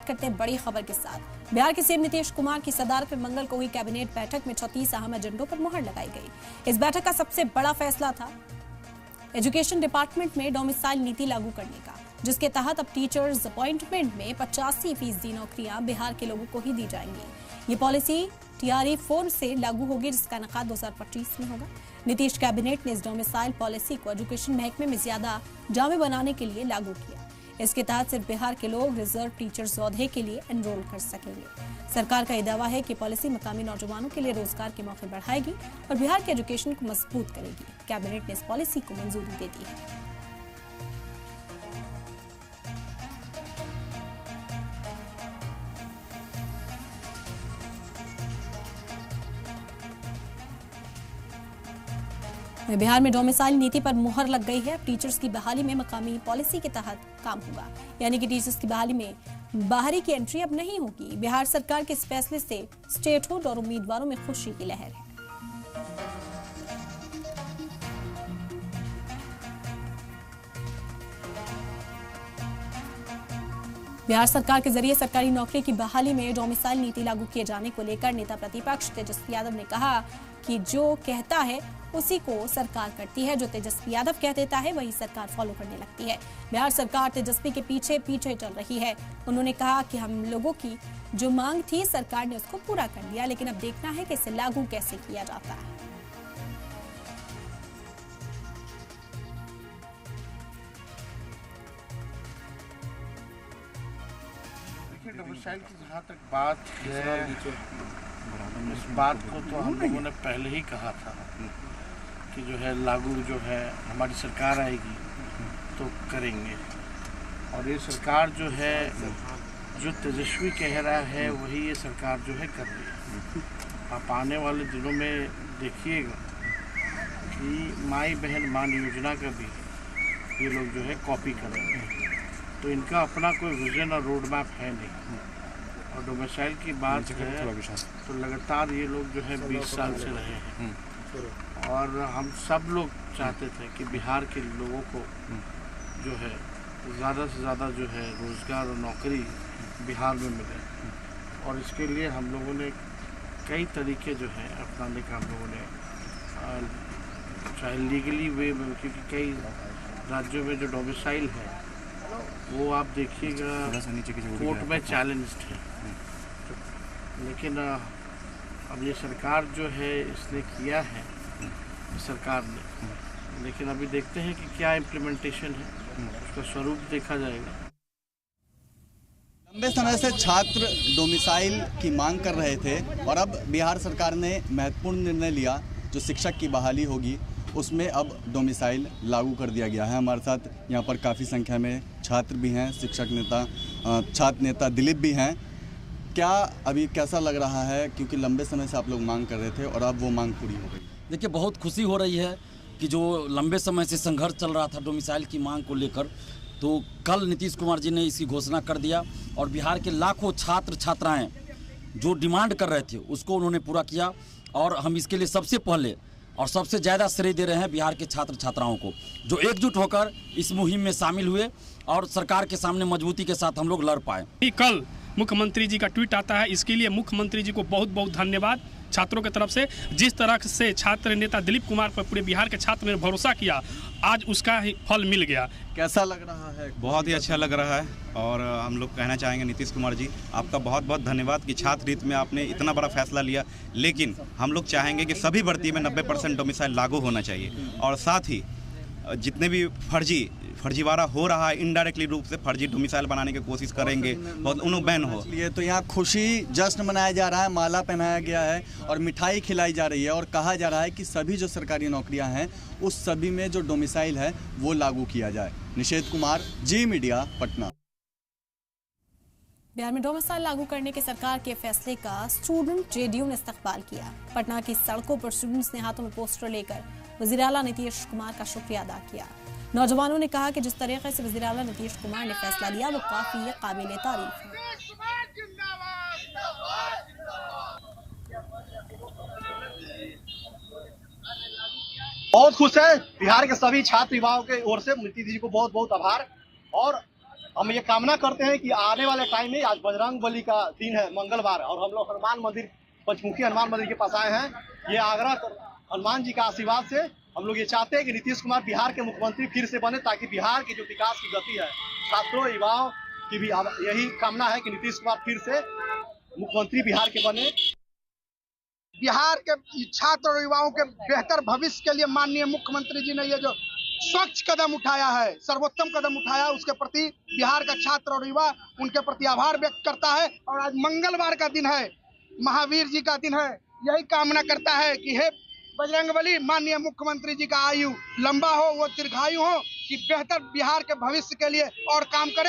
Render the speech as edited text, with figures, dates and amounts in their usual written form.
करते हैं बड़ी खबर के साथ। बिहार के सीएम नीतीश कुमार की सदारत में मंगल को हुई कैबिनेट बैठक में 36 अहम एजेंडों पर मुहर लगाई गई। इस बैठक का सबसे बड़ा फैसला था एजुकेशन डिपार्टमेंट में डोमिसाइल नीति लागू करने का, जिसके तहत अब टीचर्स अपॉइंटमेंट में 85% नौकरियां बिहार के लोगों को ही दी जाएंगी। ये पॉलिसी TRE 4 से लागू होगी, जिसका इनेकाद 2025 में होगा। नीतीश कैबिनेट ने इस डोमिसाइल पॉलिसी को एजुकेशन महकमे में ज्यादा जामे बनाने के लिए लागू किया। इसके तहत सिर्फ बिहार के लोग रिजर्व टीचर्स औहदे के लिए एनरोल कर सकेंगे। सरकार का यह दावा है कि पॉलिसी मकामी नौजवानों के लिए रोजगार के मौके बढ़ाएगी और बिहार के एजुकेशन को मजबूत करेगी। कैबिनेट ने इस पॉलिसी को मंजूरी दे दी है। बिहार में डोमिसाइल नीति पर मुहर लग गई है। टीचर्स की बहाली में मकामी पॉलिसी के तहत काम होगा, यानी कि टीचर्स की बहाली में बाहरी की एंट्री अब नहीं होगी। बिहार सरकार के इस फैसले से स्टेटहुड और उम्मीदवारों में खुशी की लहर है। बिहार सरकार के जरिए सरकारी नौकरी की बहाली में डोमिसाइल नीति लागू किए जाने को लेकर नेता प्रतिपक्ष तेजस्वी यादव ने कहा कि जो कहता है उसी को सरकार करती है, जो तेजस्वी यादव कह देता है वही सरकार फॉलो करने लगती है। बिहार सरकार तेजस्वी के पीछे पीछे चल रही है। उन्होंने कहा कि हम लोगों की जो मांग थी सरकार ने उसको पूरा कर दिया, लेकिन अब देखना है कि इसे लागू कैसे किया जाता है। डोमिसाइल की जहाँ तक बात है, इस बात को तो हम लोगों ने पहले ही कहा था कि जो है लागू जो है हमारी सरकार आएगी तो करेंगे। और ये सरकार जो है जो तेजस्वी कह रहा है वही ये सरकार जो है कर रही है। आप आने वाले दिनों में देखिएगा कि माई बहन मान योजना का भी ये लोग जो है कॉपी करेंगे। तो इनका अपना कोई विजन और रोड मैप है नहीं। और डोमिसाइल की बात है तो लगातार ये लोग जो है 20 साल से रहे हैं और हम सब लोग चाहते थे कि बिहार के लोगों को जो है ज़्यादा से ज़्यादा जो है रोज़गार और नौकरी बिहार में मिले। और इसके लिए हम लोगों ने कई तरीके जो है अपनाने का हम लोगों ने चाहे लीगली वे में, क्योंकि कई राज्यों में जो डोमिसाइल है वो आप देखिएगा कोर्ट में चैलेंज्ड है। लेकिन अब ये सरकार जो है इसने किया है सरकार ने, लेकिन अभी देखते हैं कि क्या इम्प्लीमेंटेशन है, उसका स्वरूप देखा जाएगा। लंबे समय से छात्र डोमिसाइल की मांग कर रहे थे और अब बिहार सरकार ने महत्वपूर्ण निर्णय लिया। जो शिक्षक की बहाली होगी उसमें अब डोमिसाइल लागू कर दिया गया है। हमारे साथ यहाँ पर काफ़ी संख्या में छात्र भी हैं, शिक्षक नेता छात्र नेता दिलीप भी हैं। क्या अभी कैसा लग रहा है, क्योंकि लंबे समय से आप लोग मांग कर रहे थे और अब वो मांग पूरी हो गई? देखिए, बहुत खुशी हो रही है कि जो लंबे समय से संघर्ष चल रहा था डोमिसाइल की मांग को लेकर, तो कल नीतीश कुमार जी ने इसकी घोषणा कर दिया और बिहार के लाखों छात्र छात्राएँ जो डिमांड कर रहे थे उसको उन्होंने पूरा किया। और हम इसके लिए सबसे पहले और सबसे ज़्यादा श्रेय दे रहे हैं बिहार के छात्र छात्राओं को, जो एकजुट होकर इस मुहिम में शामिल हुए और सरकार के सामने मजबूती के साथ हम लोग लड़ पाए। कल मुख्यमंत्री जी का ट्वीट आता है, इसके लिए मुख्यमंत्री जी को बहुत बहुत धन्यवाद छात्रों की तरफ से। जिस तरह से छात्र नेता दिलीप कुमार पर पूरे बिहार के छात्र ने भरोसा किया, आज उसका ही फल मिल गया। कैसा लग रहा है? बहुत ही अच्छा लग रहा है और हम लोग कहना चाहेंगे नीतीश कुमार जी, आपका बहुत बहुत धन्यवाद कि छात्र हित में आपने इतना बड़ा फैसला लिया। लेकिन हम लोग चाहेंगे कि सभी भर्ती में 90% डोमिसाइल लागू होना चाहिए और साथ ही जितने भी फर्जीवाड़ा हो रहा है, इनडायरेक्टली रूप से फर्जी डोमिसाइल बनाने की कोशिश करेंगे, बहुत उन्हें बैन हो। ये तो यहाँ खुशी जश्न मनाया जा रहा है, माला पहनाया गया है और मिठाई खिलाई जा रही है और कहा जा रहा है कि सभी जो सरकारी नौकरियां हैं उस सभी में जो डोमिसाइल है वो लागू किया जाए। निषेध कुमार, जी मीडिया, पटना। बिहार में डोमिसाइल लागू करने के सरकार के फैसले का स्टूडेंट जेडीयू ने इस्तकबाल किया। पटना की सड़कों पर स्टूडेंट्स ने हाथों में पोस्टर लेकर वज़ीर आला नीतीश कुमार का शुक्रिया अदा किया। नौजवानों ने कहा कि जिस तरीके से वज़ीर आला नीतीश कुमार ने फैसला लिया वो काफी काबिल तारीफ है। बहुत खुश है। बिहार के सभी छात्र युवाओं के ओर से नीतीश जी को बहुत बहुत आभार। और हम ये कामना करते हैं कि आने वाले टाइम में, आज बजरंग बली का दिन है, मंगलवार, और हम लोग हनुमान मंदिर, पंचमुखी हनुमान मंदिर के पास आए हैं। ये आग्रह हनुमान जी का आशीर्वाद से हम लोग ये चाहते हैं कि नीतीश कुमार बिहार के मुख्यमंत्री फिर से बने, ताकि बिहार की जो विकास की गति है, छात्रों युवाओं की भी यही कामना है कि नीतीश कुमार फिर से मुख्यमंत्री बिहार के बने। बिहार के छात्र और युवाओं के बेहतर भविष्य के लिए माननीय मुख्यमंत्री जी ने ये जो स्वच्छ कदम उठाया है, सर्वोत्तम कदम उठाया, उसके प्रति बिहार का छात्र और युवा उनके प्रति आभार व्यक्त करता है। और आज मंगलवार का दिन है, महावीर जी का दिन है, यही कामना करता है कि हे बजरंगबली, माननीय मुख्यमंत्री जी का आयु लंबा हो, वो दीर्घायु हो, कि बेहतर बिहार के भविष्य के लिए और काम करें।